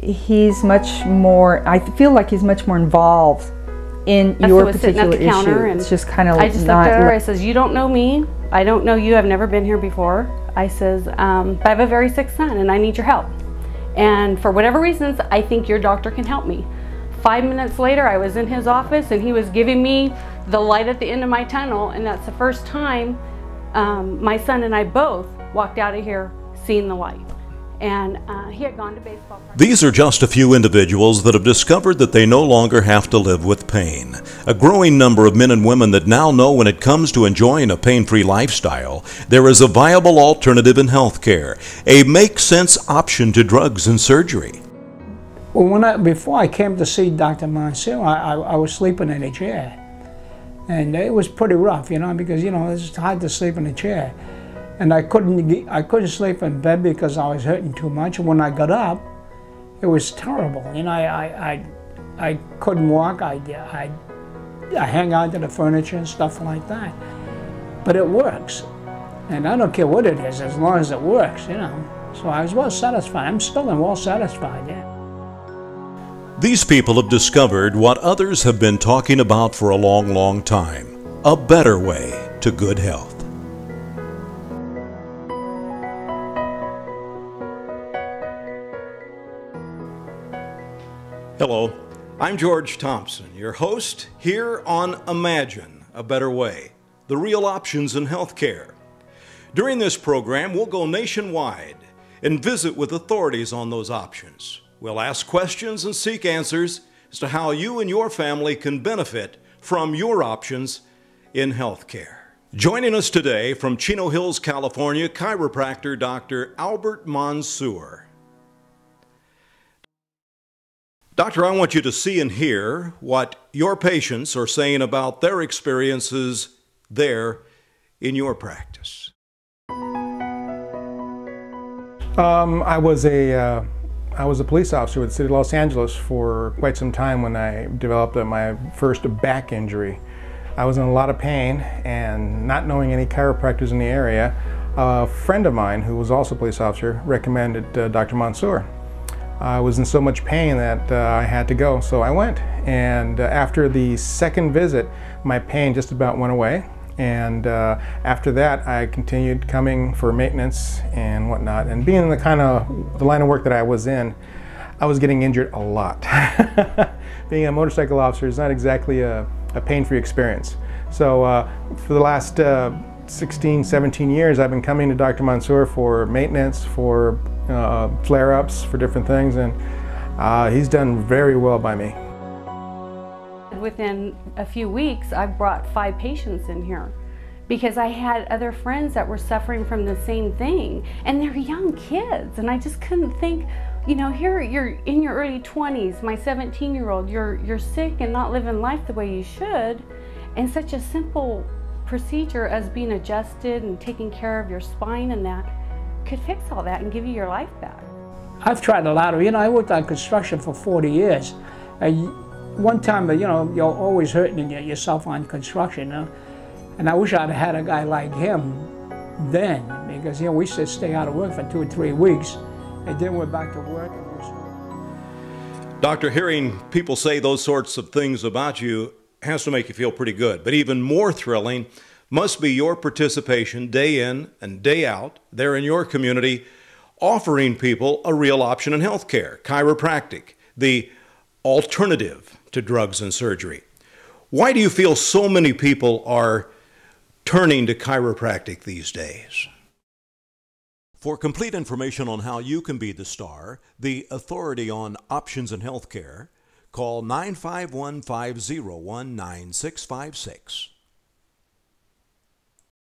he's much more, I feel like he's much more involved in your particular issue. It's just kind of I just looked at her, I says, you don't know me, I don't know you, I've never been here before. I says, but I have a very sick son and I need your help. And for whatever reasons, I think your doctor can help me. 5 minutes later, I was in his office and he was giving me the light at the end of my tunnel, and that's the first time my son and I both walked out of here seeing the light. And he had gone to baseball practice. These are just a few individuals that have discovered that they no longer have to live with pain. A growing number of men and women that now know when it comes to enjoying a pain-free lifestyle, there is a viable alternative in healthcare, a make-sense option to drugs and surgery. Well, before I came to see Dr. Monsieur, I was sleeping in a chair. And it was pretty rough, you know, because, you know, it's hard to sleep in a chair. And I couldn't sleep in bed because I was hurting too much. And when I got up, it was terrible. You know, I couldn't walk. I hang on to the furniture and stuff like that. But it works. And I don't care what it is, as long as it works, you know. So I was well satisfied. I'm still well satisfied, yeah. These people have discovered what others have been talking about for a long, long time, a better way to good health. Hello, I'm George Thompson, your host here on Imagine a Better Way, the real options in healthcare. During this program, we'll go nationwide and visit with authorities on those options. We'll ask questions and seek answers as to how you and your family can benefit from your options in healthcare. Joining us today from Chino Hills, California, chiropractor Dr. Albert Mansour. Doctor, I want you to see and hear what your patients are saying about their experiences there in your practice. I was a police officer with the City of Los Angeles for quite some time when I developed my first back injury. I was in a lot of pain, and not knowing any chiropractors in the area, a friend of mine who was also a police officer recommended Dr. Mansour. I was in so much pain that I had to go, so I went. And after the second visit, my pain just about went away. And after that, I continued coming for maintenance and whatnot. And being in the line of work that I was in, I was getting injured a lot. Being a motorcycle officer is not exactly a pain-free experience. So for the last 16, 17 years, I've been coming to Dr. Mansour for maintenance, for flare-ups, for different things, and he's done very well by me. Within a few weeks, I brought 5 patients in here because I had other friends that were suffering from the same thing, and they're young kids, and I just couldn't think, you know, here you're in your early 20s, my 17-year-old, you're sick and not living life the way you should, and such a simple procedure as being adjusted and taking care of your spine and that could fix all that and give you your life back. I've tried a lot of, you know, I worked on construction for 40 years. One time, you know, you're always hurting yourself on construction, you know? And I wish I'd had a guy like him then, because, you know, we used to stay out of work for 2 or 3 weeks, and then we're back to work. Doctor, hearing people say those sorts of things about you has to make you feel pretty good, but even more thrilling must be your participation day in and day out there in your community, offering people a real option in healthcare, chiropractic, the alternative to drugs and surgery. Why do you feel so many people are turning to chiropractic these days? For complete information on how you can be the star, the authority on options in healthcare, call 951-501-9656.